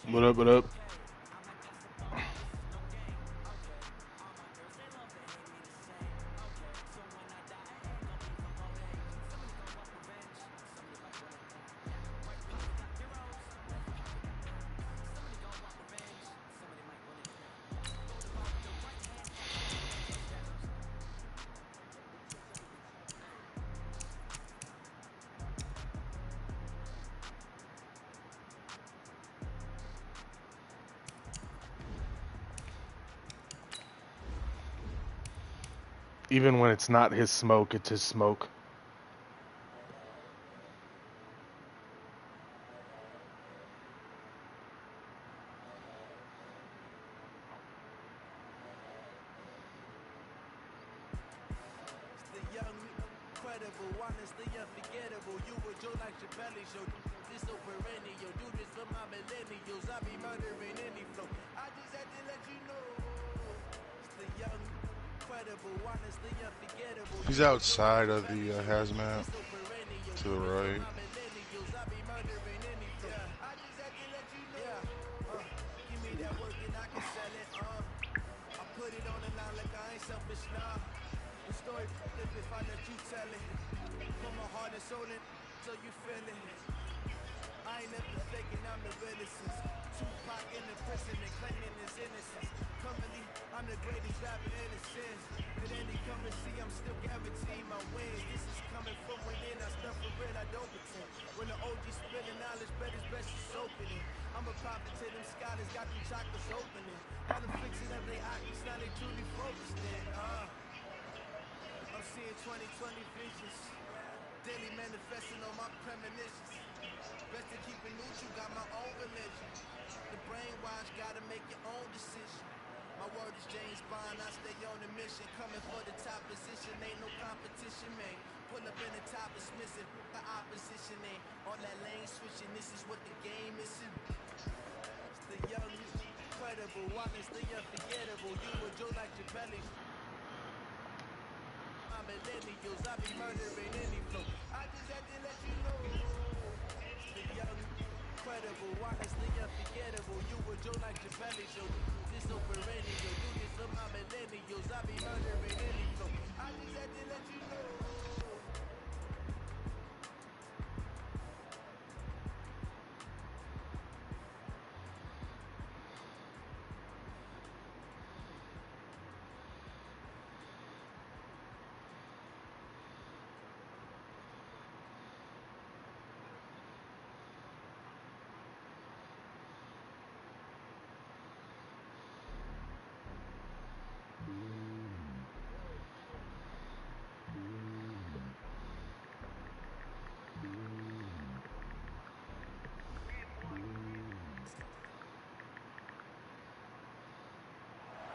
What up, what up? Even when it's not his smoke, it's his smoke. He's outside of the hazmat to the right.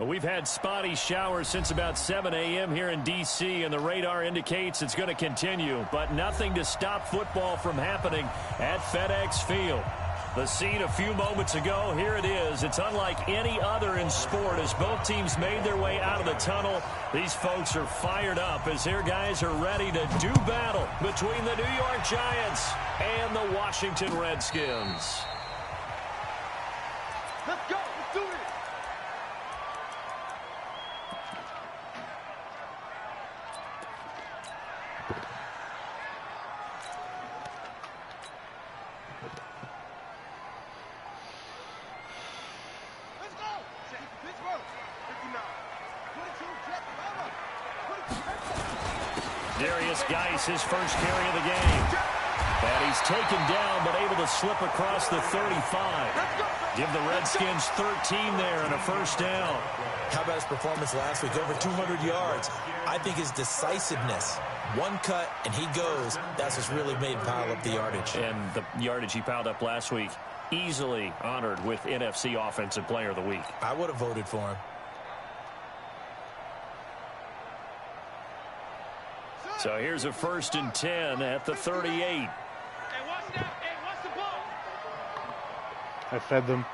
We've had spotty showers since about 7 a.m. here in D.C., and the radar indicates it's going to continue, but nothing to stop football from happening at FedEx Field. The scene a few moments ago, here it is. It's unlike any other in sport as both teams made their way out of the tunnel. These folks are fired up as their guys are ready to do battle between the New York Giants and the Washington Redskins. Let's go. Let's do it. His first carry of the game. And he's taken down, but able to slip across the 35. Give the Redskins 13 there and a first down. How about his performance last week? Over 200 yards. I think his decisiveness. One cut, and he goes. That's what's really made him pile up the yardage. And the yardage he piled up last week, easily honored with NFC Offensive Player of the Week. I would have voted for him. So here's a 1st and 10 at the 38. Hey, watch that. Hey, watch the ball. I fed them.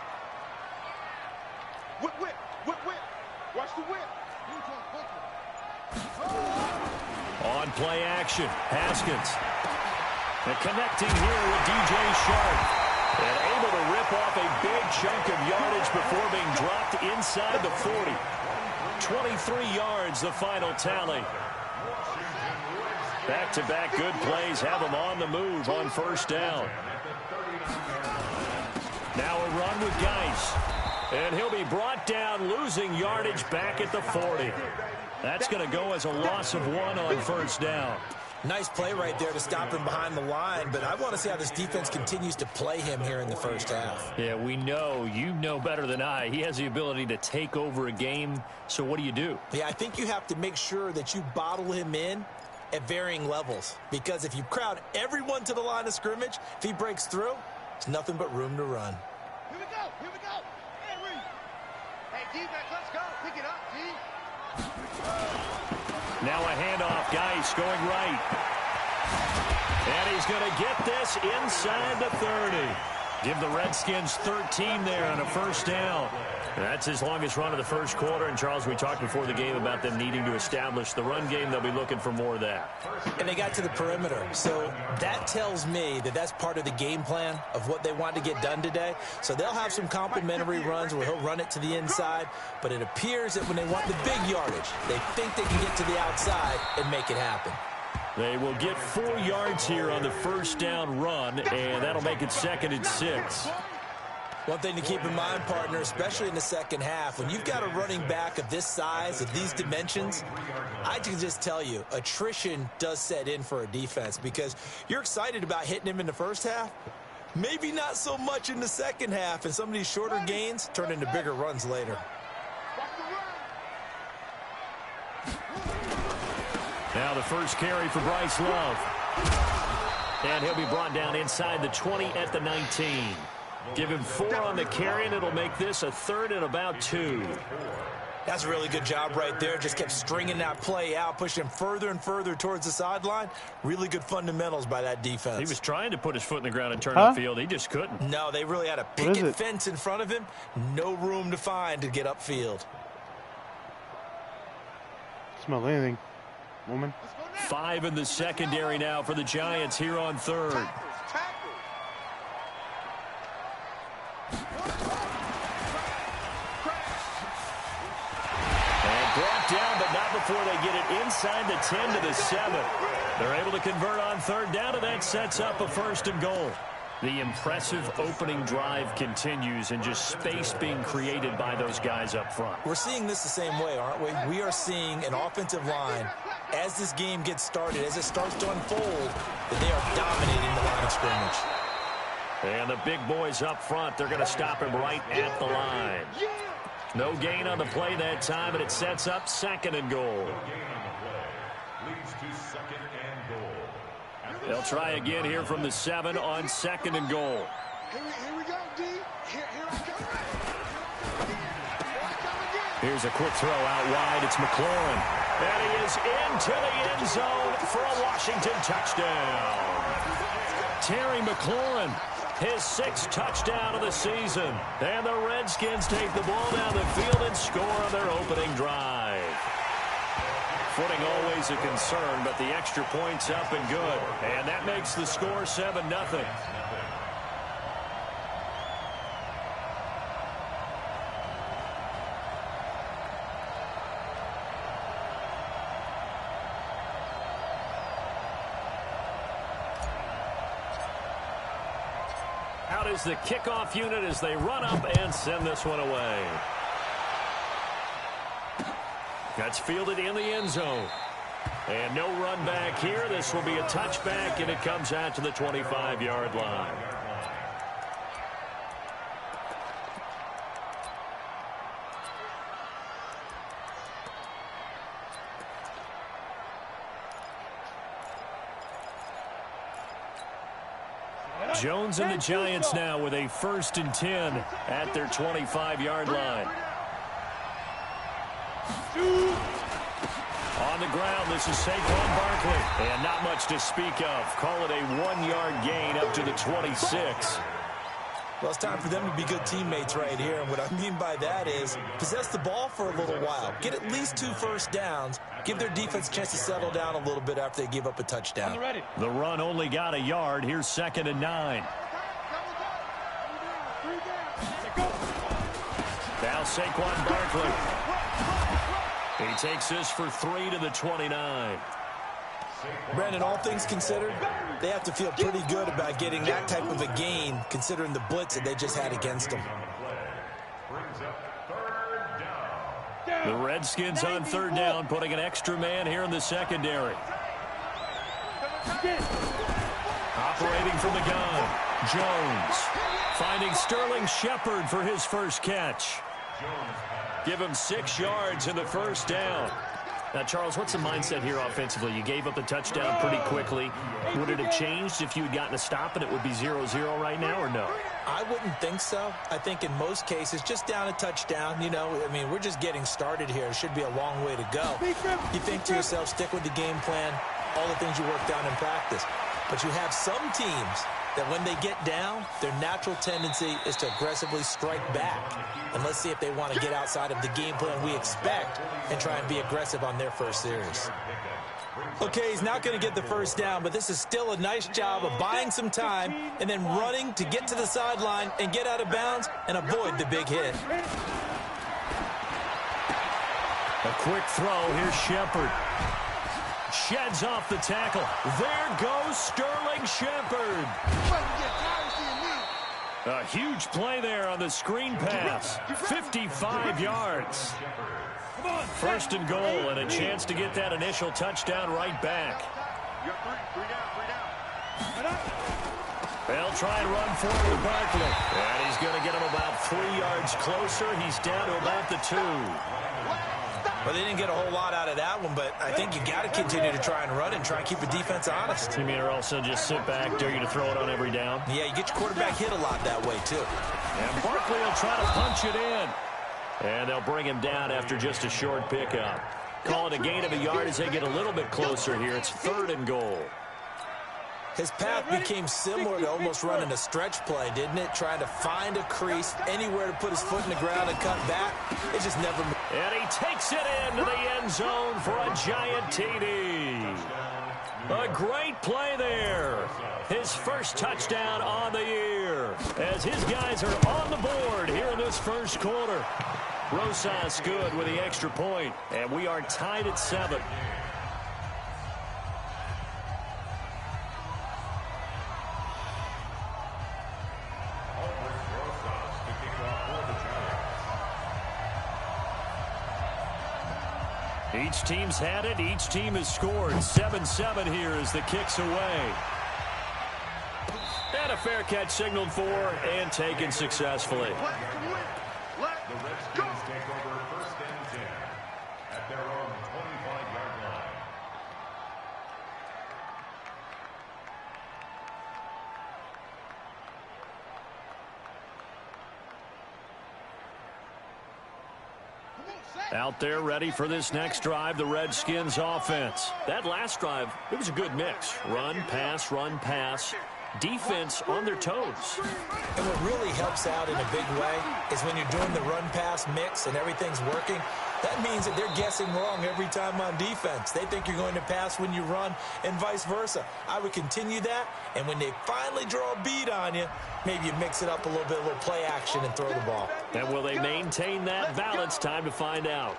Whip. Watch the whip. On play action, Haskins. And connecting here with DJ Sharp. And able to rip yards before being dropped inside the 40. 23 yards, the final tally. Back-to-back good plays have him on the move on first down. Now a run with Geis. And he'll be brought down, losing yardage back at the 40. That's going to go as a loss of 1 on first down. Nice play right there to stop him behind the line, but I want to see how this defense continues to play him here in the first half. Yeah, we know. You know better than I. He has the ability to take over a game, so what do you do? Yeah, I think you have to make sure that you bottle him in at varying levels, because if you crowd everyone to the line of scrimmage, if he breaks through, it's nothing but room to run. Here we go. Here we go. Hey, Reed. Hey, defense, let's go. Pick it up, D. Now a handoff. Geis going right. And he's going to get this inside the 30. Give the Redskins 13 there on a first down. That's his longest run of the first quarter. And, Charles, we talked before the game about them needing to establish the run game. They'll be looking for more of that. And they got to the perimeter. So that tells me that that's part of the game plan of what they want to get done today. So they'll have some complimentary runs where he'll run it to the inside. But it appears that when they want the big yardage, they think they can get to the outside and make it happen. They will get 4 yards here on the first down run, and that'll make it 2nd and 6. One thing to keep in mind, partner, especially in the second half, when you've got a running back of this size, of these dimensions, I can just tell you, attrition does set in for a defense because you're excited about hitting him in the first half. Maybe not so much in the second half, and some of these shorter gains turn into bigger runs later. Now the first carry for Bryce Love. And he'll be brought down inside the 20 at the 19. Give him 4 on the carry, and it'll make this a 3rd and about 2. That's a really good job right there. Just kept stringing that play out, pushing him further and further towards the sideline. Really good fundamentals by that defense. He was trying to put his foot in the ground and turn upfield. He just couldn't. No, they really had a picket fence in front of him. No room to find to get upfield. Smell anything, woman? 5 in the secondary now for the Giants here on 3rd. Brought down, but not before they get it inside the 10 to the 7. They're able to convert on 3rd down, and that sets up a 1st and goal. The impressive opening drive continues, and just space being created by those guys up front. We're seeing this the same way, aren't we? We are seeing an offensive line, as this game gets started, as it starts to unfold, that they are dominating the line of scrimmage. And the big boys up front, they're going to stop him right at the line. No gain on the play that time, and it sets up 2nd and goal. They'll try again here from the 7 on 2nd and goal. Here we go, D. Here I come. Here's a quick throw out wide. It's McLaurin. And he is into the end zone for a Washington touchdown. Terry McLaurin, his 6th touchdown of the season. And the Redskins take the ball down the field and score on their opening drive. Footing always a concern, but the extra point's up and good. And that makes the score 7-0. Out is the kickoff unit as they run up and send this one away. That's fielded in the end zone. And no run back here. This will be a touchback, and it comes out to the 25-yard line. Jones and the Giants now with a 1st and 10 at their 25-yard line. On the ground, this is Saquon Barkley. And not much to speak of. Call it a 1-yard gain up to the 26. Well, it's time for them to be good teammates right here. And what I mean by that is possess the ball for a little while. Get at least 2 first downs. Give their defense a chance to settle down a little bit after they give up a touchdown. The run only got a yard. Here's 2nd and 9. Saquon Barkley. He takes this for 3 to the 29. Brandon, all things considered, they have to feel pretty good about getting that type of a gain, considering the blitz that they just had against them. The Redskins on 3rd down, putting an extra man here in the secondary. Operating from the gun, Jones. Finding Sterling Shepard for his first catch. Give him 6 yards in the first down. Now, Charles, what's the mindset here offensively? You gave up the touchdown pretty quickly. Would it have changed if you had gotten a stop and it would be 0-0 right now, or no? I wouldn't think so. I think in most cases, just down a touchdown, you know, I mean, we're just getting started here. It should be a long way to go. You think to yourself, stick with the game plan, all the things you worked on in practice. But you have some teams that when they get down, their natural tendency is to aggressively strike back. And let's see if they want to get outside of the game plan we expect and try and be aggressive on their first series. Okay, he's not going to get the first down, but this is still a nice job of buying some time and then running to get to the sideline and get out of bounds and avoid the big hit. A quick throw. Here's Shepard. Sheds off the tackle. There goes Sterling Shepard. A huge play there on the screen pass. 55 yards. 1st and goal, and a chance to get that initial touchdown right back. They'll try and run forward with Barkley. And he's going to get him about 3 yards closer. He's down to about the 2. Well, they didn't get a whole lot out of that one, but I think you got to continue to try and run and try and keep the defense honest. You mean, or also just sit back, dare you to throw it on every down? Yeah, you get your quarterback hit a lot that way, too. And Barkley will try to punch it in. And they'll bring him down after just a short pickup. Call it a gain of a yard as they get a little bit closer here. It's 3rd and goal. His path became similar to almost running a stretch play, didn't it? Trying to find a crease, anywhere to put his foot in the ground and cut back. It just never moved. And he takes it into the end zone for a giant TD. A great play there. His first touchdown on the year. As his guys are on the board here in this first quarter. Rosas good with the extra point. And we are tied at 7. Each team's had it. Each team has scored. 7-7 here as the kick's away. And a fair catch signaled for and taken successfully. The Redskins take over 1st and 10 at their own 25-yard line. Out there ready for this next drive, the Redskins offense. That last drive, it was a good mix. Run, pass. Defense on their toes. And what really helps out in a big way is when you're doing the run-pass mix and everything's working, that means that they're guessing wrong every time on defense. They think you're going to pass when you run and vice versa. I would continue that, and when they finally draw a beat on you, maybe you mix it up a little bit, a little play action and throw the ball. And will they maintain that balance? Time to find out.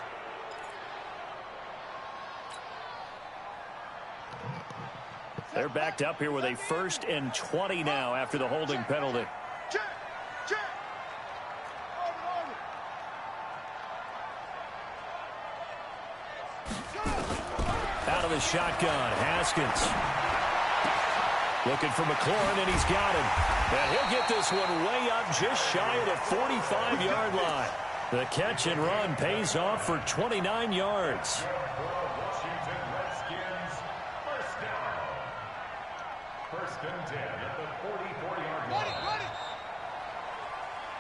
They're backed up here with a 1st and 20 now after the holding penalty. Out of the shotgun, Haskins. Looking for McLaurin, and he's got him. And he'll get this one way up just shy of the 45-yard line. The catch and run pays off for 29 yards.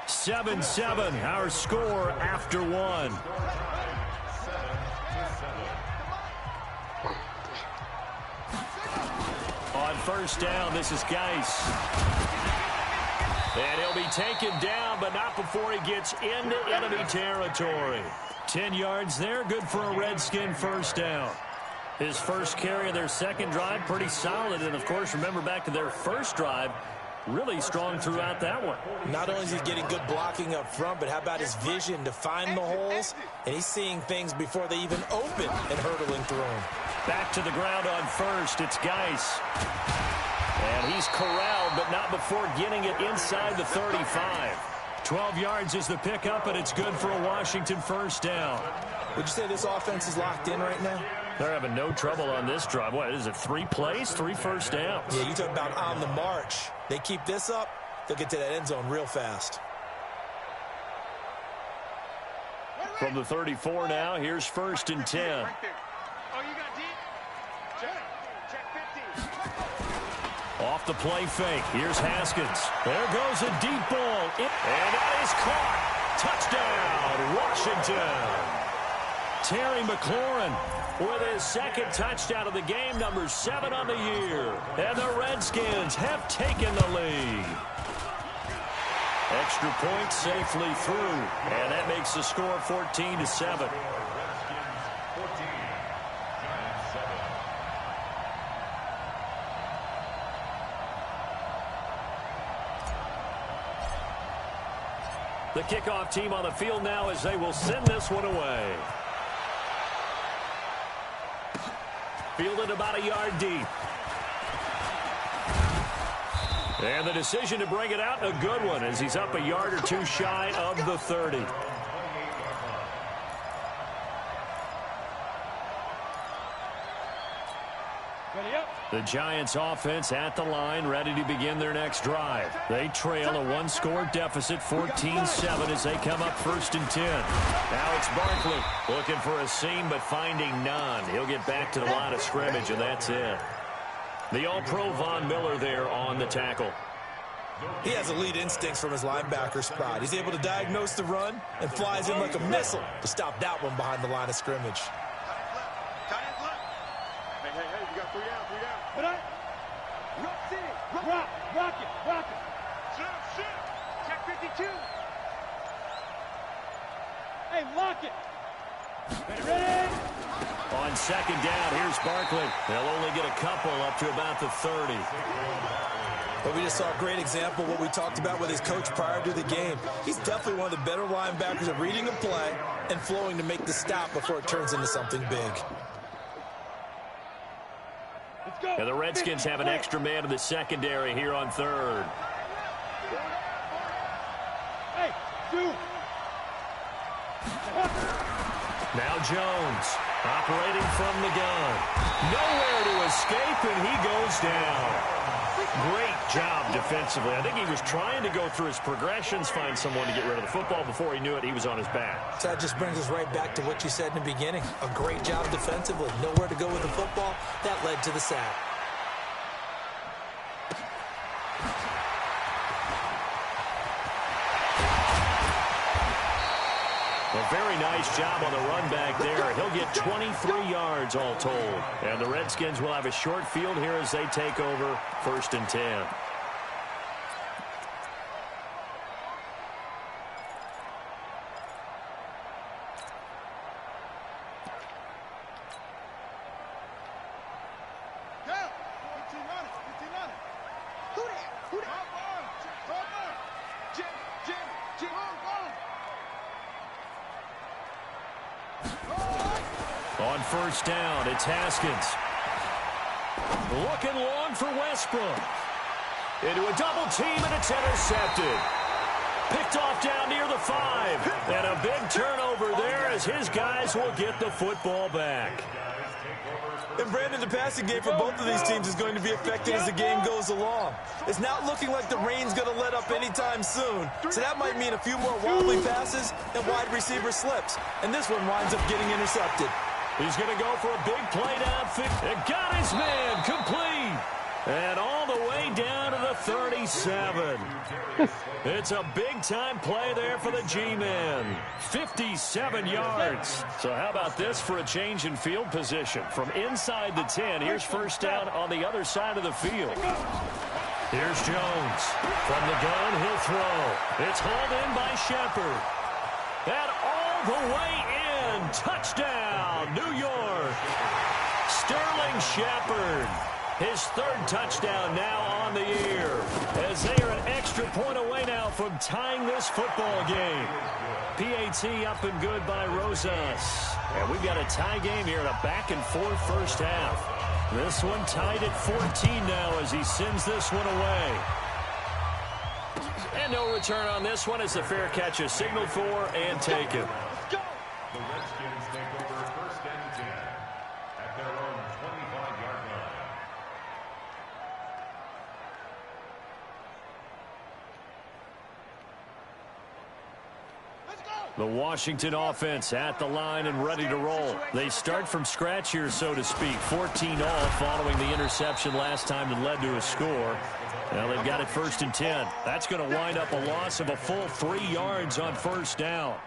7-7, our score after 1. On 1st down, this is Geis. And he'll be taken down, but not before he gets into enemy territory. 10 yards there, good for a Redskin 1st down. His first carry of their second drive, pretty solid. And, of course, remember back to their first drive, really strong throughout that one. Not only is he getting good blocking up front, but how about his vision to find the holes? And he's seeing things before they even open and hurtling through them. Back to the ground on first. It's Geis. And he's corralled, but not before getting it inside the 35. 12 yards is the pickup, and it's good for a Washington first down. Would you say this offense is locked in right now? They're having no trouble on this drive. What is it, 3 plays, 3 first downs? Yeah, you talk about on the march. They keep this up, they'll get to that end zone real fast. From the 34 now, here's 1st and 10. Oh, you got deep? Check 50. Off the play fake. Here's Haskins. There goes a deep ball. And that is caught. Touchdown, Washington. Terry McLaurin with his 2nd touchdown of the game, number 7 on the year. And the Redskins have taken the lead. Extra point safely through. And that makes the score 14-7. The kickoff team on the field now as they will send this one away. Fielded about a yard deep. And the decision to bring it out, a good one, as he's up a yard or 2 shy of the 30. The Giants offense at the line, ready to begin their next drive. They trail a 1-score deficit, 14-7, as they come up 1st and 10. Now it's Barkley looking for a seam, but finding none. He'll get back to the line of scrimmage, and that's it. The All-Pro Von Miller there on the tackle. He has elite instincts from his linebacker spot. He's able to diagnose the run and flies in like a missile to stop that one behind the line of scrimmage. Hey, you got 3 down. But rock it. Shoot. Check 52. Hey, lock it. Ready? On 2nd down, here's Barkley. They'll only get a couple up to about the 30. But we just saw a great example of what we talked about with his coach prior to the game. He's definitely one of the better linebackers at reading a play and flowing to make the stop before it turns into something big. And the Redskins have an extra man in the secondary here on 3rd. Hey, dude. Now Jones operating from the gun. Nowhere to escape, and he goes down. Great job defensively. I think he was trying to go through his progressions, find someone to get rid of the football. Before he knew it, he was on his back. So that just brings us right back to what you said in the beginning. A great job defensively. Nowhere to go with the football. That led to the sack. A very nice job on the run back there. He'll get 23 yards all told. And the Redskins will have a short field here as they take over 1st and 10. On 1st down, it's Haskins. Looking long for Westbrook. Into a double team, and it's intercepted. Picked off down near the 5. And a big turnover there as his guys will get the football back. And Brandon, the passing game for both of these teams is going to be affected as the game goes along. It's not looking like the rain's going to let up anytime soon, so that might mean a few more wobbly passes and wide receiver slips. And this one winds up getting intercepted. He's going to go for a big play downfield. And got his man complete. And all the way down to the 37. It's a big-time play there for the G-men. 57 yards. So how about this for a change in field position? From inside the 10, here's 1st down on the other side of the field. Here's Jones. From the gun, he'll throw. It's hauled in by Shepard. And all the way in. Touchdown, New York. Sterling Shepard. His third touchdown now on the year, as they are an extra point away now from tying this football game. PAT up and good by Rosas. And we've got a tie game here in a back-and-forth first half. This one tied at 14 now as he sends this one away. And no return on this one as the fair catch is signaled for and taken. The Redskins take over first and 10 at their own 25-yard line. The Washington offense at the line and ready to roll. They start from scratch here, so to speak. 14 all following the interception last time that led to a score. Now they've got it first and 10. That's going to wind up a loss of a full 3 yards on first down.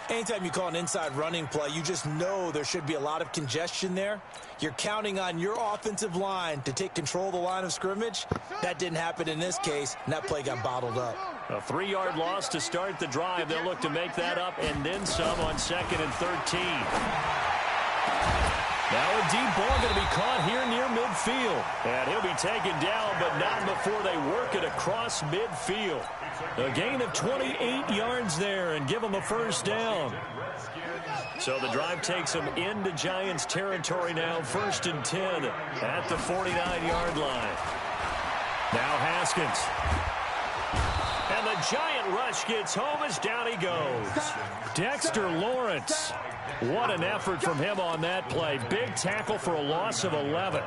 Anytime you call an inside running play, you just know there should be a lot of congestion there. You're counting on your offensive line to take control of the line of scrimmage. That didn't happen in this case, and that play got bottled up. A 3-yard loss to start the drive. They'll look to make that up and then some on 2nd and 13. Now a deep ball going to be caught here near midfield. And he'll be taken down, but not before they work it across midfield. A gain of 28 yards there and give them a first down. So the drive takes them into Giants territory now, first and 10 at the 49-yard line. Now Haskins. And the Giant rush gets home as down he goes. Dexter Lawrence. What an effort from him on that play. Big tackle for a loss of 11.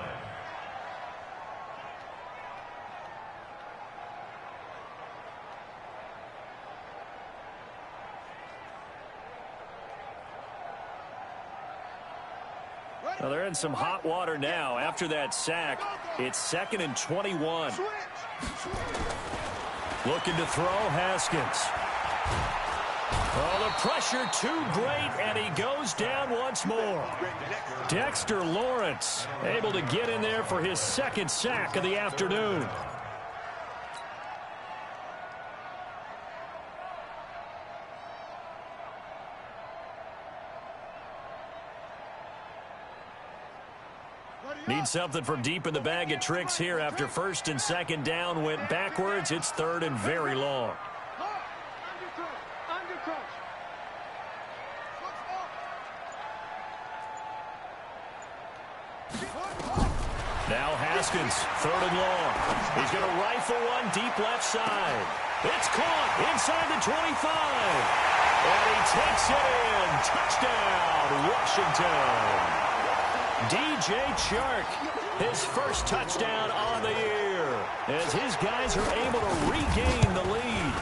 Well, they're in some hot water now. After that sack, it's 2nd and 21. Looking to throw, Haskins. Oh, the pressure too great, and he goes down once more. Dexter Lawrence able to get in there for his 2nd sack of the afternoon. Need something from deep in the bag of tricks here after 1st and 2nd down went backwards. It's 3rd and very long. Now Haskins, 3rd and long. He's going to rifle one deep left side. It's caught inside the 25. And he takes it in. Touchdown, Washington. DJ Chark, his first touchdown on the year, as his guys are able to regain the lead.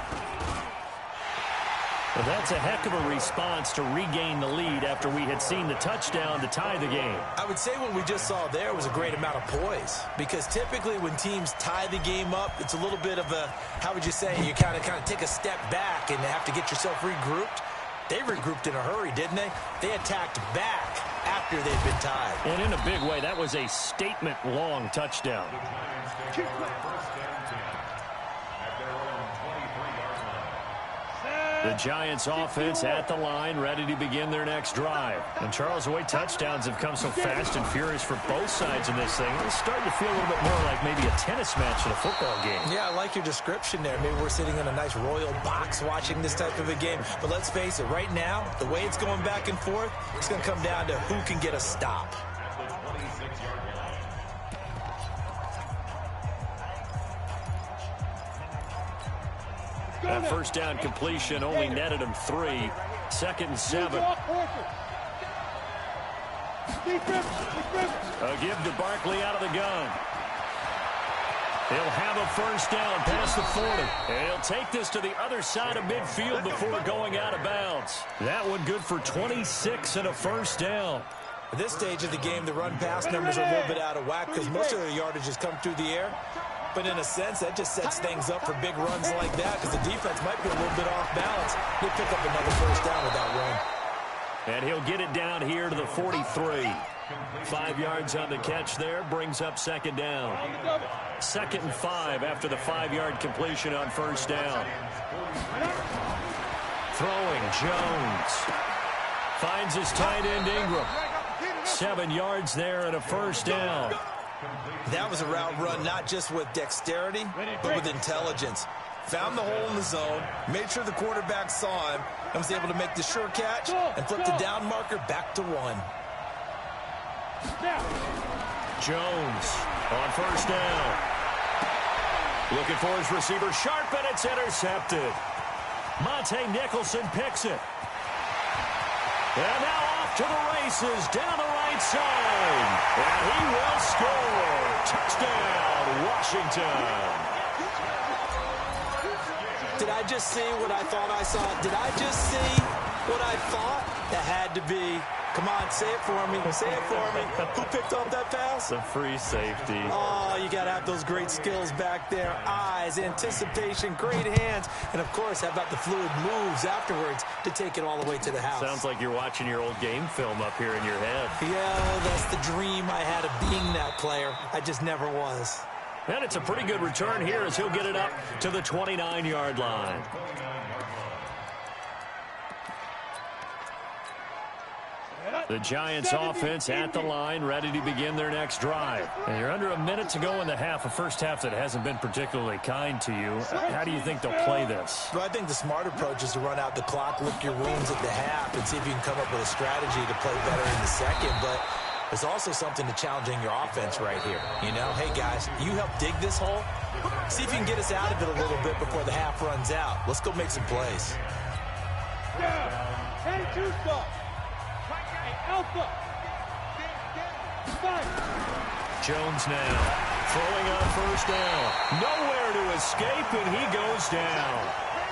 Well, that's a heck of a response to regain the lead after we had seen the touchdown to tie the game. I would say what we just saw there was a great amount of poise, because typically when teams tie the game up, it's a little bit of a, how would you say, you kind of take a step back and have to get yourself regrouped. They regrouped in a hurry, didn't they? They attacked back after they'd been tied. And in a big way, that was a statement-long touchdown. The Giants offense at the line, ready to begin their next drive. And Charles, the way touchdowns have come so fast and furious for both sides in this thing, it's starting to feel a little bit more like maybe a tennis match than a football game. Yeah, I like your description there. Maybe we're sitting in a nice royal box watching this type of a game. But let's face it, right now, the way it's going back and forth, it's going to come down to who can get a stop. That first down completion only netted him 3. 2nd and 7. A give to Barkley out of the gun. He'll have a first down past the 40. And he'll take this to the other side of midfield before going out of bounds. That one good for 26 and a first down. At this stage of the game, the run-pass numbers are a little bit out of whack because most of their yardage has come through the air. But in a sense, that just sets things up for big runs like that because the defense might be a little bit off balance. He'll pick up another first down with that run. And he'll get it down here to the 43. 5 yards on the catch there, brings up 2nd down. 2nd and 5 after the 5-yard completion on first down. Throwing, Jones. Finds his tight end, Ingram. 7 yards there and a first down. That was a route run not just with dexterity, but with intelligence. Found the hole in the zone, made sure the quarterback saw him, and was able to make the sure catch and flip the down marker back to 1. Jones on first down. Looking for his receiver sharp, and it's intercepted. Monte Nicholson picks it. And now off to the races down the right side. And he will score. Touchdown, Washington. Did I just see what I thought I saw? Did I just see what I thought? That had to be. Come on, say it for me. Say it for me. Who picked up that pass? The free safety. Oh, you got to have those great skills back there. Eyes, anticipation, great hands. And, of course, how about the fluid moves afterwards to take it all the way to the house? Sounds like you're watching your old game film up here in your head. Yeah, that's the dream I had of being that player. I just never was. And it's a pretty good return here as he'll get it up to the 29-yard line. The Giants offense at the line, ready to begin their next drive. And you're under a minute to go in the half, a first half that hasn't been particularly kind to you. How do you think they'll play this? Well, I think the smart approach is to run out the clock, lick your wounds at the half, and see if you can come up with a strategy to play better in the second. But there's also something to challenging your offense right here. You know, hey, guys, you help dig this hole. See if you can get us out of it a little bit before the half runs out. Let's go make some plays. Head to stop. Alpha. Jones now throwing on first down. Nowhere to escape, and he goes down.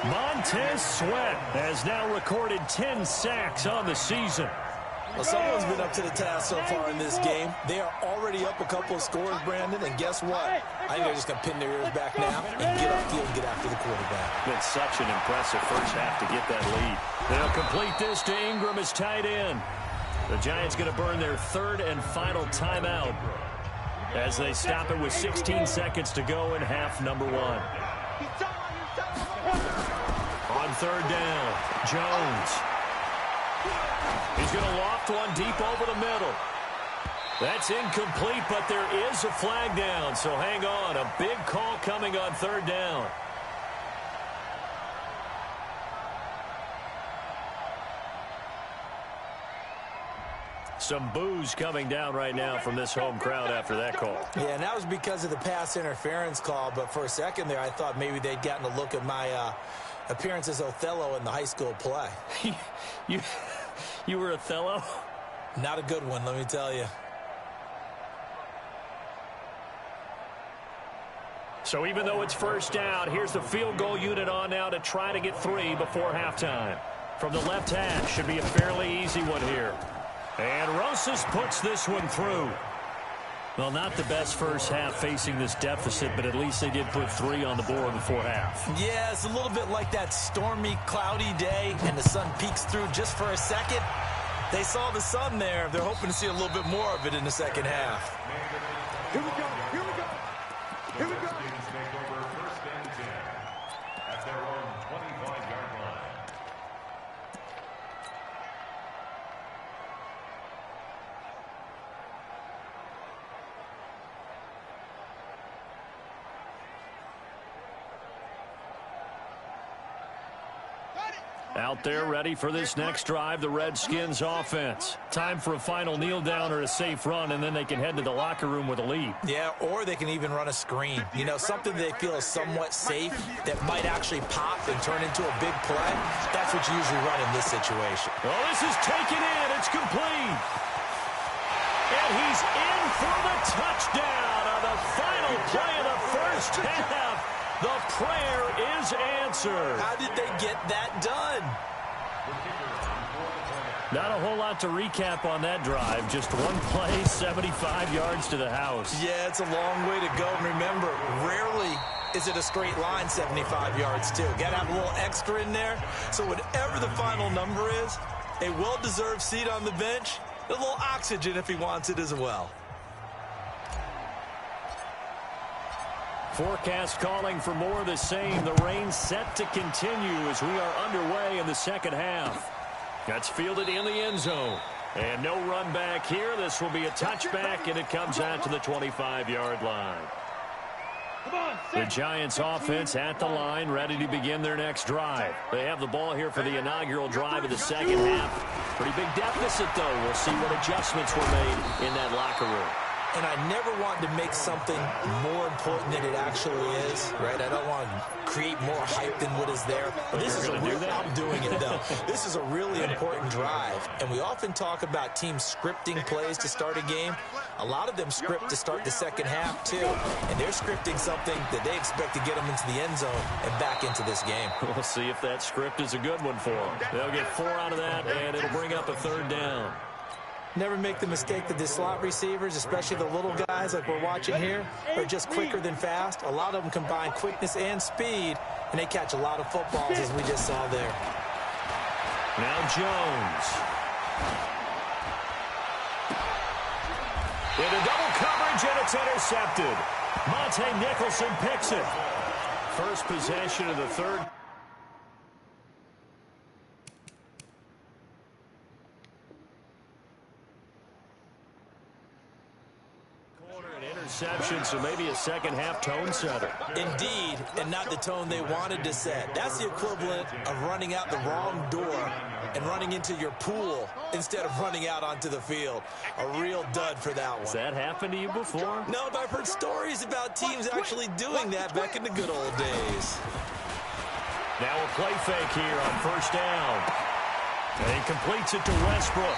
Montez Sweat has now recorded 10 sacks on the season. Well, someone's been up to the task so far in this game. They are already up a couple of scores, Brandon, and guess what? I think they're just going to pin their ears back now and get upfield and get after the quarterback. Been such an impressive first half to get that lead. They'll complete this to Ingram as tight end. The Giants going to burn their third and final timeout as they stop it with 16 seconds to go in half number 1. On third down, Jones. He's going to loft one deep over the middle. That's incomplete, but there is a flag down, so hang on. A big call coming on third down. Some boos coming down right now from this home crowd after that call. Yeah, and that was because of the pass interference call, but for a second there I thought maybe they'd gotten a look at my appearance as Othello in the high school play. You were Othello? Not a good one, let me tell you. So even though it's first down, here's the field goal unit on now to try to get 3 before halftime. From the left hash, should be a fairly easy one here. And Rosas puts this one through. Well, not the best first half facing this deficit, but at least they did put 3 on the board before half. Yeah, it's a little bit like that stormy, cloudy day, and the sun peeks through just for a second. They saw the sun there. They're hoping to see a little bit more of it in the second half. Here we go. Here we go. Here we go. Take over first and 10 at their own 25-yard line. Out there ready for this next drive, the Redskins offense. Time for a final kneel down or a safe run, and then they can head to the locker room with a lead. Yeah, or they can even run a screen. You know, something they feel is somewhat safe that might actually pop and turn into a big play. That's what you usually run in this situation. Well, this is taken in. It's complete. And he's in for the touchdown on the final play of the first half. The prayer is answered. How did they get that done? Not a whole lot to recap on that drive. Just one play, 75 yards to the house. Yeah, it's a long way to go. And remember, rarely is it a straight line 75 yards, too. Got to have a little extra in there. So whatever the final number is, a well-deserved seat on the bench, a little oxygen if he wants it as well. Forecast calling for more of the same. The rain set to continue as we are underway in the second half. That's fielded in the end zone. And no run back here. This will be a touchback, and it comes out to the 25-yard line. The Giants offense at the line, ready to begin their next drive. They have the ball here for the inaugural drive of the second half. Pretty big deficit, though. We'll see what adjustments were made in that locker room. And I never want to make something more important than it actually is, right? I don't want to create more hype than what is there. But this is a real, I'm doing it, though. This is a really important drive. And we often talk about teams scripting plays to start a game. A lot of them script to start the second half, too. And they're scripting something that they expect to get them into the end zone and back into this game. We'll see if that script is a good one for them. They'll get 4 out of that, and it'll bring up a 3rd down. Never make the mistake that the slot receivers, especially the little guys like we're watching here, are just quicker than fast. A lot of them combine quickness and speed, and they catch a lot of footballs, as we just saw there. Now Jones. Into double coverage, and it's intercepted. Monte Nicholson picks it. First possession of the 3rd. Interception, so maybe a second-half tone setter. Indeed, and not the tone they wanted to set. That's the equivalent of running out the wrong door and running into your pool instead of running out onto the field. A real dud for that one. Has that happened to you before? No, but I've heard stories about teams actually doing that back in the good old days. Now a play fake here on 1st down. And he completes it to Westbrook.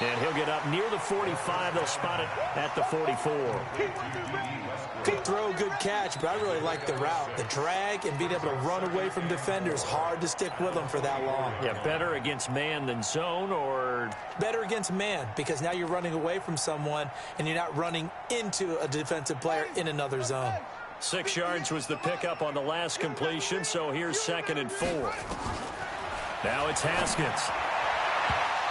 And he'll get up near the 45. They'll spot it at the 44. Good throw, good catch, but I really like the route. The drag and being able to run away from defenders. Hard to stick with them for that long. Yeah, better against man than zone, or? Better against man, because now you're running away from someone and you're not running into a defensive player in another zone. 6 yards was the pickup on the last completion, so here's 2nd and 4. Now it's Haskins.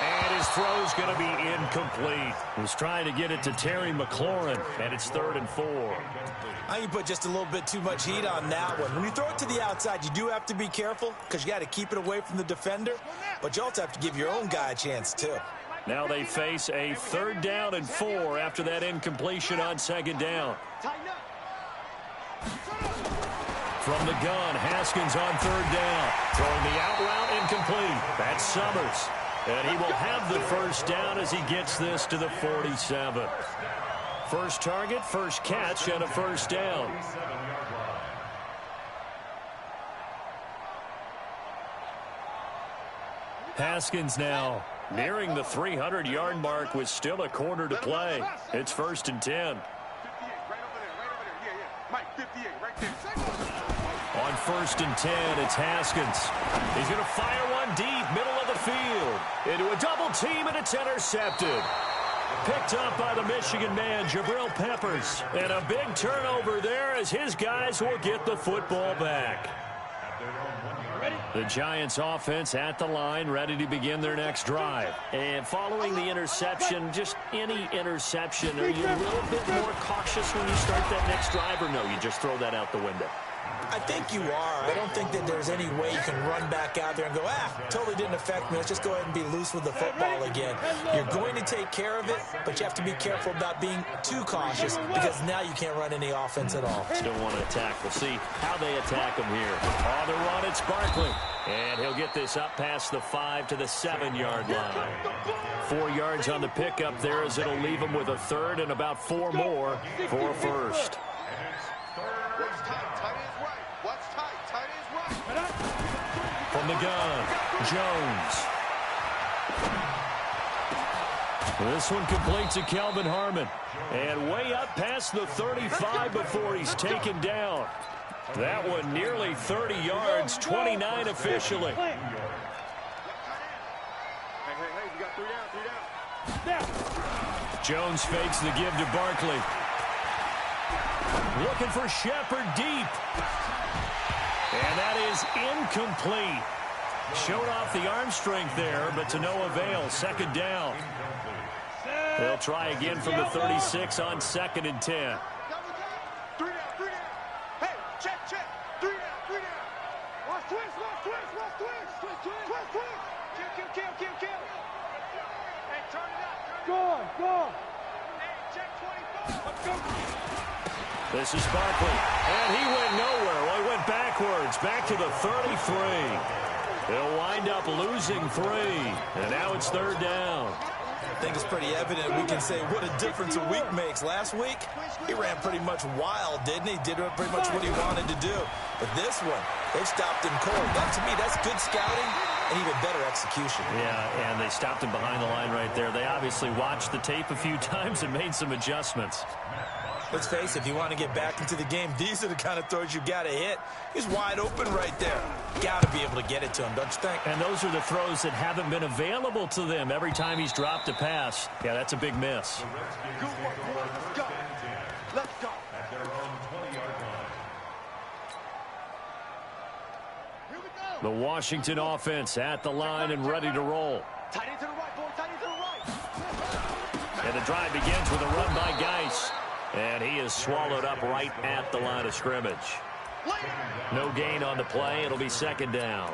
And his throw's going to be incomplete. He was trying to get it to Terry McLaurin, and it's 3rd and 4. I think you put just a little bit too much heat on that one. When you throw it to the outside, you do have to be careful because you got to keep it away from the defender, but you also have to give your own guy a chance, too. Now they face a 3rd down and 4 after that incompletion on 2nd down. From the gun, Haskins on 3rd down. Throwing the out route, incomplete. That's Summers. And he will have the 1st down as he gets this to the 47. First target, first catch, and a 1st down. Haskins now nearing the 300-yard mark with still a quarter to play. It's 1st and 10. On 1st and 10, it's Haskins. He's going to fire one deep, middle of the field. Into a double team, and it's intercepted. Picked up by the Michigan man, Jabril Peppers. And a big turnover there as his guys will get the football back. The Giants offense at the line, ready to begin their next drive. And following the interception, just any interception, are you a little bit more cautious when you start that next drive, or no, you just throw that out the window? I think you are. I don't think that there's any way you can run back out there and go, totally didn't affect me. Let's just go ahead and be loose with the football again. You're going to take care of it, but you have to be careful about being too cautious because now you can't run any offense at all. Still want to attack. We'll see how they attack him here. On the run, it's Barkley. And he'll get this up past the 5 to the 7-yard line. 4 yards on the pickup there as it'll leave him with a 3rd and about 4 more for a 1st. From the gun, Jones. This one completes to Kelvin Harmon. And way up past the 35 before he's taken down. That one nearly 30 yards, 29 officially. Jones fakes the give to Barkley. Looking for Shepard deep. And that is incomplete. Showed off the arm strength there, but to no avail. 2nd down. They'll try again from the 36 on 2nd and 10. Go on, go on. This is Barkley, and he went nowhere. Well, he went backwards, back to the 33. They'll wind up losing 3, and now it's 3rd down. I think it's pretty evident. We can say what a difference a week makes. Last week, he ran pretty much wild, didn't he? Did pretty much what he wanted to do. But this one, they stopped him cold. That, to me, that's good scouting and even better execution. Yeah, and they stopped him behind the line right there. They obviously watched the tape a few times and made some adjustments. Let's face it, if you want to get back into the game, these are the kind of throws you got to hit. He's wide open right there. Got to be able to get it to him, don't you think? And those are the throws that haven't been available to them every time he's dropped a pass. Yeah, that's a big miss. Let's go. Let's go. At their own 20-yard line. Here we go. The Washington offense at the line and ready to roll. Tight end to the right, boy. Tight end to the right. And the drive begins with a run by Geis. And he is swallowed up right at the line of scrimmage. No gain on the play. It'll be 2nd down.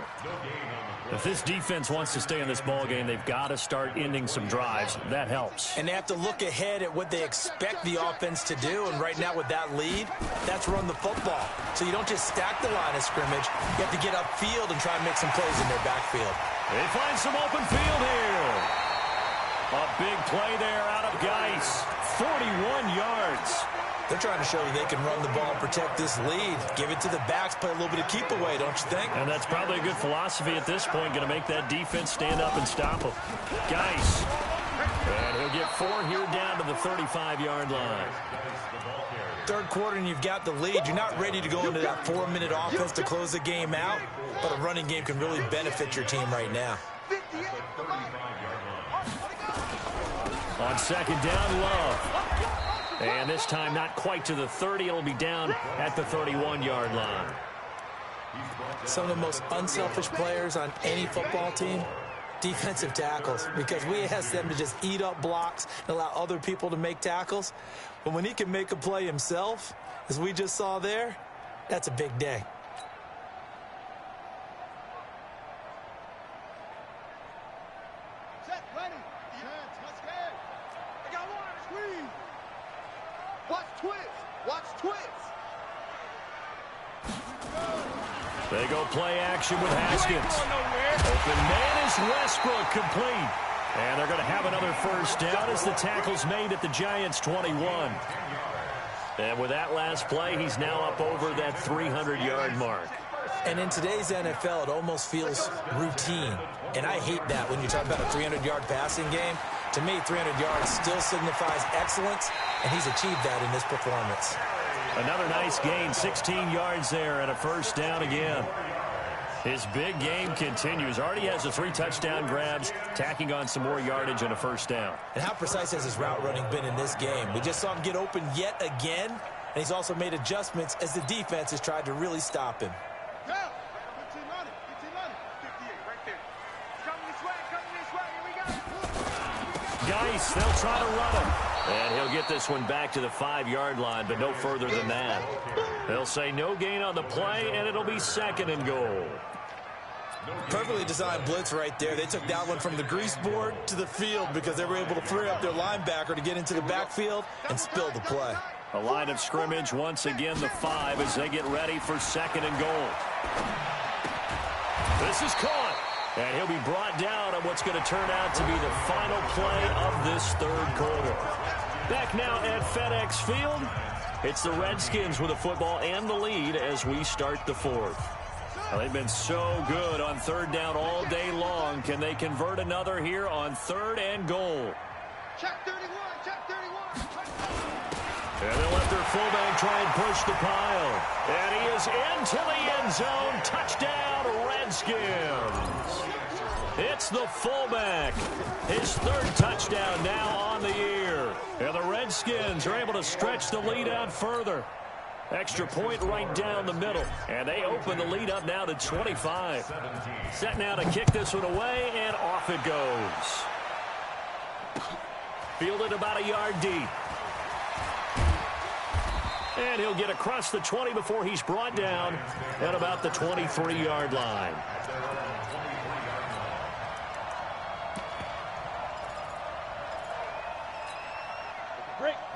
If this defense wants to stay in this ball game, they've got to start ending some drives. That helps. And they have to look ahead at what they expect the offense to do. And right now with that lead, that's run the football. So you don't just stack the line of scrimmage. You have to get upfield and try and make some plays in their backfield. They find some open field here. A big play there out of Geis. 41 yards. They're trying to show you they can run the ball and protect this lead. Give it to the backs, play a little bit of keep away, don't you think? And that's probably a good philosophy at this point. Going to make that defense stand up and stop them. Geis. And he'll get 4 here down to the 35-yard line. 3rd quarter and you've got the lead. You're not ready to go into that 4-minute offense to close the game out. But a running game can really benefit your team right now. On 2nd down, Love. And this time not quite to the 30. It'll be down at the 31-yard line. Some of the most unselfish players on any football team, defensive tackles, because we ask them to just eat up blocks and allow other people to make tackles. But when he can make a play himself, as we just saw there, that's a big day. Set, ready. Defense, let's go. I got one. Squeeze. Watch twist. Watch twist. They go play action with Haskins. Open man is Westbrook, complete. And they're going to have another 1st down as the tackle's made at the Giants' 21. And with that last play, he's now up over that 300-yard mark. And in today's NFL, it almost feels routine. And I hate that when you talk about a 300-yard passing game. To me, 300 yards still signifies excellence, and he's achieved that in this performance. Another nice gain, 16 yards there, and a 1st down again. His big game continues. Already has the 3 touchdown grabs, tacking on some more yardage and a 1st down. And how precise has his route running been in this game? We just saw him get open yet again, and he's also made adjustments as the defense has tried to really stop him. Go. 15 on it. 15 on it. 58 right there. Coming this way. Coming this way. Here we go. Geis, they'll try to run him. And he'll get this one back to the 5-yard line, but no further than that. They'll say no gain on the play, and it'll be 2nd and goal. Perfectly designed blitz right there. They took that one from the grease board to the field because they were able to free up their linebacker to get into the backfield and spill the play. A line of scrimmage, once again the 5 as they get ready for 2nd and goal. This is caught. And he'll be brought down on what's going to turn out to be the final play of this 3rd quarter. Back now at FedEx Field, it's the Redskins with the football and the lead as we start the 4th. Well, they've been so good on 3rd down all day long. Can they convert another here on 3rd and goal? Check 31. Check 31. And they'll let their fullback try and push the pile. And he is into the end zone. Touchdown, Redskins. It's the fullback. His 3rd touchdown now on the year. And the Redskins are able to stretch the lead out further. Extra point right down the middle. And they open the lead up now to 25. Set now to kick this one away, and off it goes. Fielded about a yard deep. And he'll get across the 20 before he's brought down at about the 23-yard line.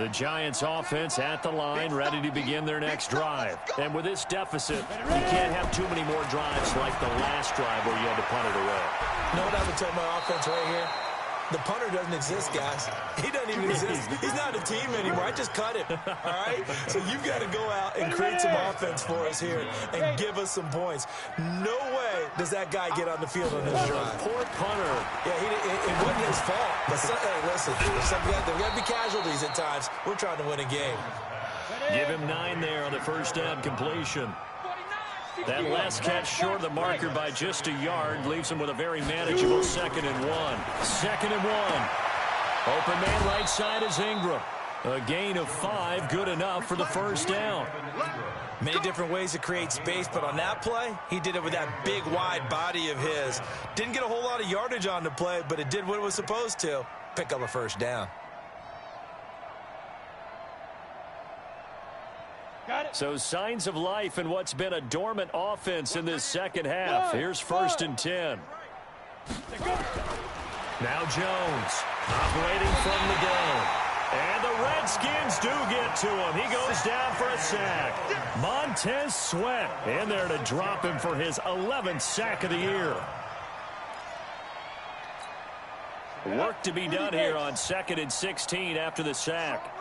The Giants offense at the line, ready to begin their next drive. And with this deficit, you can't have too many more drives like the last drive where you had to punt it away. You know what I would tell my offense right here? The punter doesn't exist, guys. He doesn't even exist. He's not a team anymore. I just cut him, all right? So you've got to go out and create some offense for us here and give us some points. No way does that guy get on the field on this drive. Poor punter. Yeah, it wasn't his fault. But hey, listen, there got to be casualties at times. We're trying to win a game. Give him 9 there on the first down completion. That last catch short of the marker by just a yard leaves him with a very manageable 2nd and 1. 2nd and 1. Open man right side is Ingram. A gain of 5, good enough for the first down. Many different ways to create space, but on that play, he did it with that big, wide body of his. Didn't get a whole lot of yardage on the play, but it did what it was supposed to. Pick up a first down. So signs of life in what's been a dormant offense in this second half. Here's 1st and 10. Now Jones operating from the gun. And the Redskins do get to him. He goes down for a sack. Montez Sweat in there to drop him for his 11th sack of the year. Work to be done here on 2nd and 16 after the sack.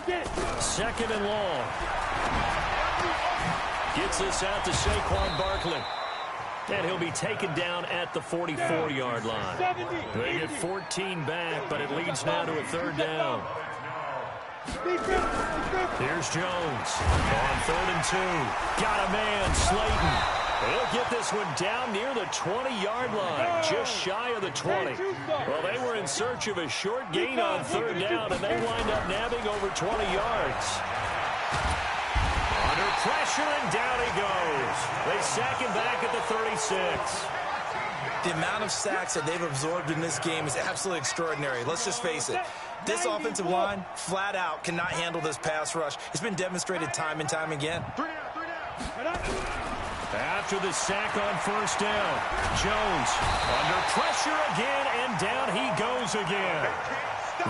2nd and long. Gets this out to Saquon Barkley. And he'll be taken down at the 44-yard line. They get 14 back, but it leads now to a 3rd down. Here's Jones on 3rd and 2. Got a man, Slayton. He'll get this one down near the 20-yard line, just shy of the 20. Well, they were in search of a short gain on 3rd down, and they wind up nabbing over 20 yards. Under pressure, and down he goes. They sack him back at the 36. The amount of sacks that they've absorbed in this game is absolutely extraordinary. Let's just face it. This offensive line, flat out, cannot handle this pass rush. It's been demonstrated time and time again. After the sack on 1st down, Jones under pressure again, and down he goes again.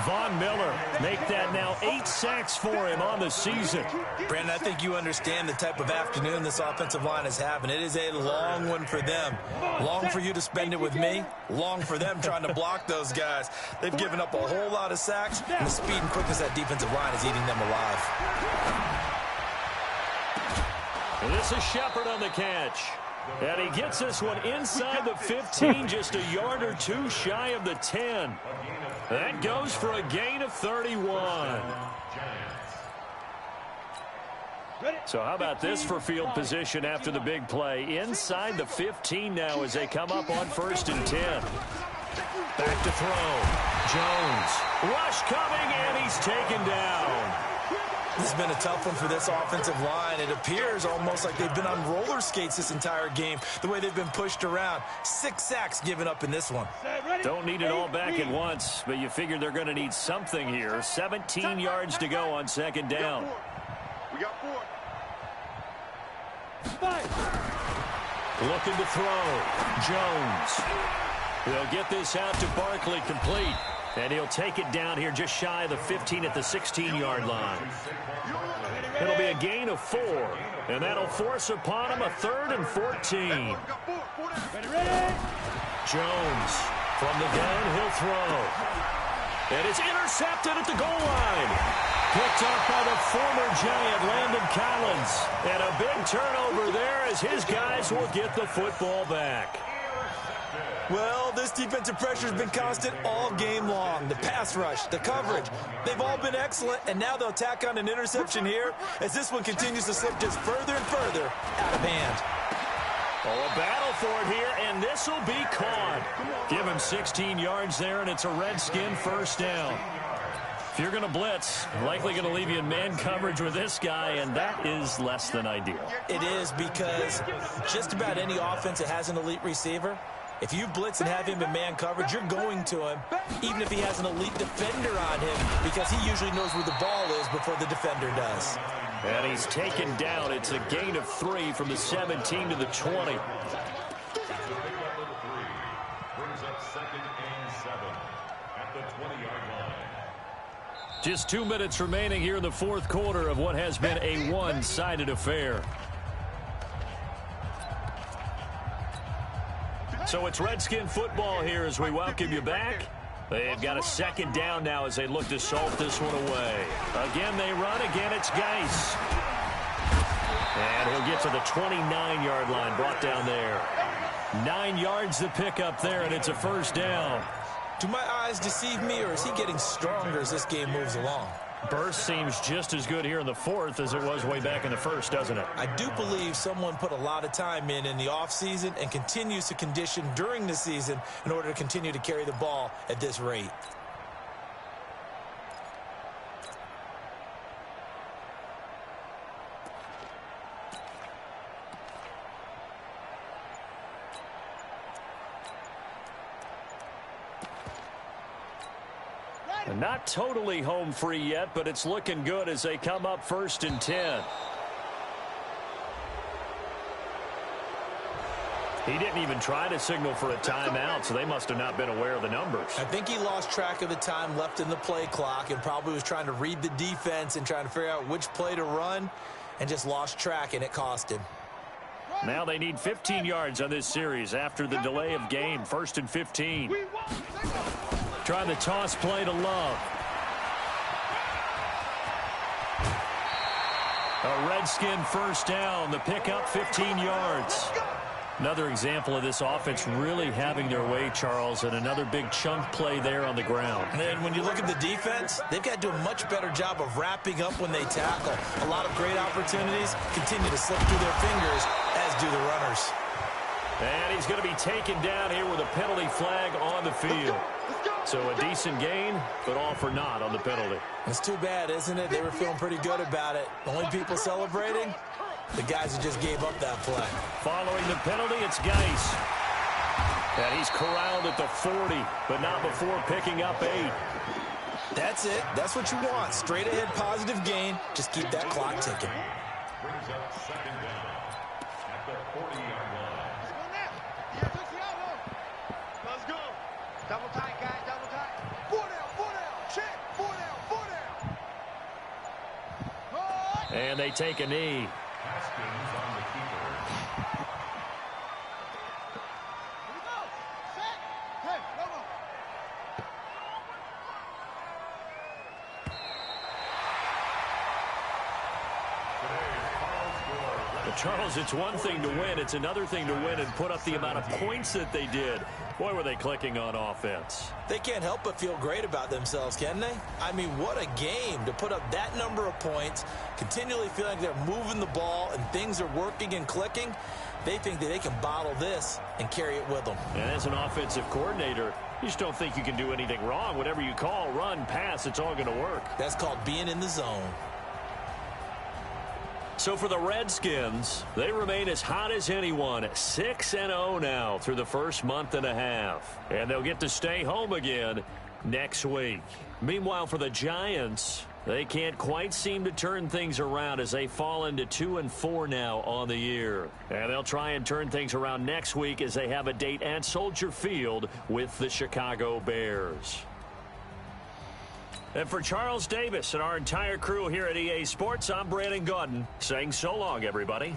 Von Miller make that now 8 sacks for him on the season. Brandon, I think you understand the type of afternoon this offensive line is having. It is a long one for them. Long for you to spend it with me. Long for them trying to block those guys. They've given up a whole lot of sacks, and the speed and quickness of that defensive line is eating them alive. This is Shepard on the catch. And he gets this one inside the 15, just a yard or 2 shy of the 10. That goes for a gain of 31. So how about this for field position after the big play? Inside the 15 now as they come up on 1st and 10. Back to throw. Jones. Rush coming, and he's taken down. This has been a tough one for this offensive line. It appears almost like they've been on roller skates this entire game, the way they've been pushed around. 6 sacks given up in this one. Don't need it all back at once, but you figure they're going to need something here. 17 yards to go on 2nd down. We got 4. Looking to throw. Jones. They'll get this out to Barkley, complete. And he'll take it down here just shy of the 15 at the 16-yard line. It'll be a gain of 4. And that'll force upon him a 3rd and 14. Jones from the gun, he'll throw. And it's intercepted at the goal line. Picked up by the former Giant, Landon Collins. And a big turnover there as his guys will get the football back. Well, this defensive pressure has been constant all game long. The pass rush, the coverage, they've all been excellent, and now they'll tack on an interception here as this one continues to slip just further and further out of hand. Oh, a battle for it here, and this will be caught. Give him 16 yards there, and it's a Redskin 1st down. If you're going to blitz, likely going to leave you in man coverage with this guy, and that is less than ideal. It is, because just about any offense that has an elite receiver, if you blitz and have him in man coverage, you're going to him, even if he has an elite defender on him, because he usually knows where the ball is before the defender does. And he's taken down. It's a gain of 3 from the 17 to the 20. Brings up 2nd and 7 at the 20-yard line. Just 2 minutes remaining here in the fourth quarter of what has been a one-sided affair. So it's Redskin football here as we welcome you back. They've got a second down now as they look to salt this one away. Again, they run. Again, it's Geis. And he'll get to the 29-yard line, brought down there. 9 yards to pick up there, and it's a first down. Do my eyes deceive me, or is he getting stronger as this game moves along? Burst seems just as good here in the fourth as it was way back in the first, doesn't it? I do believe someone put a lot of time in the offseason and continues to condition during the season in order to continue to carry the ball at this rate. And not totally home free yet, but it's looking good as they come up 1st and 10. He didn't even try to signal for a timeout, so they must have not been aware of the numbers. I think he lost track of the time left in the play clock and probably was trying to read the defense and trying to figure out which play to run and just lost track, and it cost him. Now they need 15 yards on this series after the delay of game. 1st and 15. Trying the toss play to Love. A Redskin first down. The pickup 15 yards. Another example of this offense really having their way, Charles, and another big chunk play there on the ground. And when you look at the defense, they've got to do a much better job of wrapping up when they tackle. A lot of great opportunities continue to slip through their fingers, as do the runners. And he's going to be taken down here with a penalty flag on the field. So a decent gain, but all for naught on the penalty. It's too bad, isn't it? They were feeling pretty good about it. The only people celebrating, the guys who just gave up that play. Following the penalty, it's Geis. And he's corralled at the 40, but not before picking up 8. That's it. That's what you want. Straight ahead positive gain. Just keep that clock ticking. Brings up second down at the 40-yard line. Let's go. Double tight, guys. Double tight. 4 down. Check. 4 down. And they take a knee. Haskins on the keeper. Here we go. Set. Hey, no more. But Charles, it's one thing to win. It's another thing to win and put up the amount of points that they did. Boy, were they clicking on offense. They can't help but feel great about themselves, can they? I mean, what a game to put up that number of points, continually feel like they're moving the ball and things are working and clicking. They think that they can bottle this and carry it with them. And as an offensive coordinator, you just don't think you can do anything wrong. Whatever you call, run, pass, it's all going to work. That's called being in the zone. So for the Redskins, they remain as hot as anyone, 6-0 now through the first month and a half. And they'll get to stay home again next week. Meanwhile, for the Giants, they can't quite seem to turn things around as they fall into 2-4 now on the year. And they'll try and turn things around next week as they have a date at Soldier Field with the Chicago Bears. And for Charles Davis and our entire crew here at EA Sports, I'm Brandon Gaudin saying so long, everybody.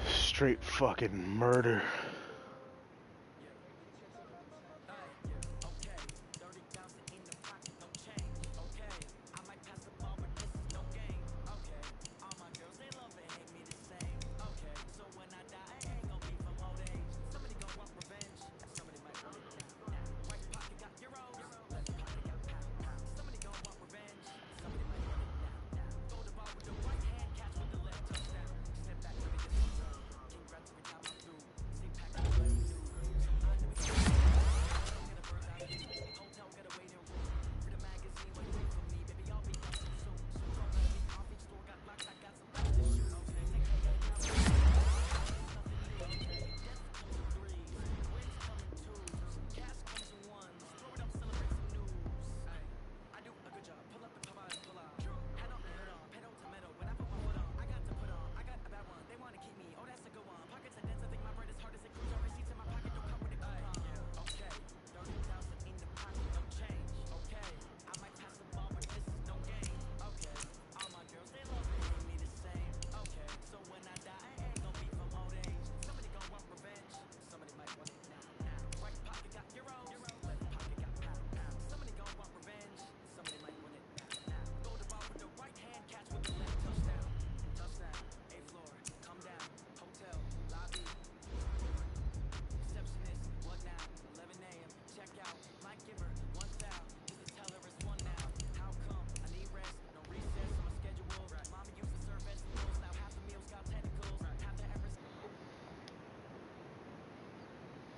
Straight fucking murder.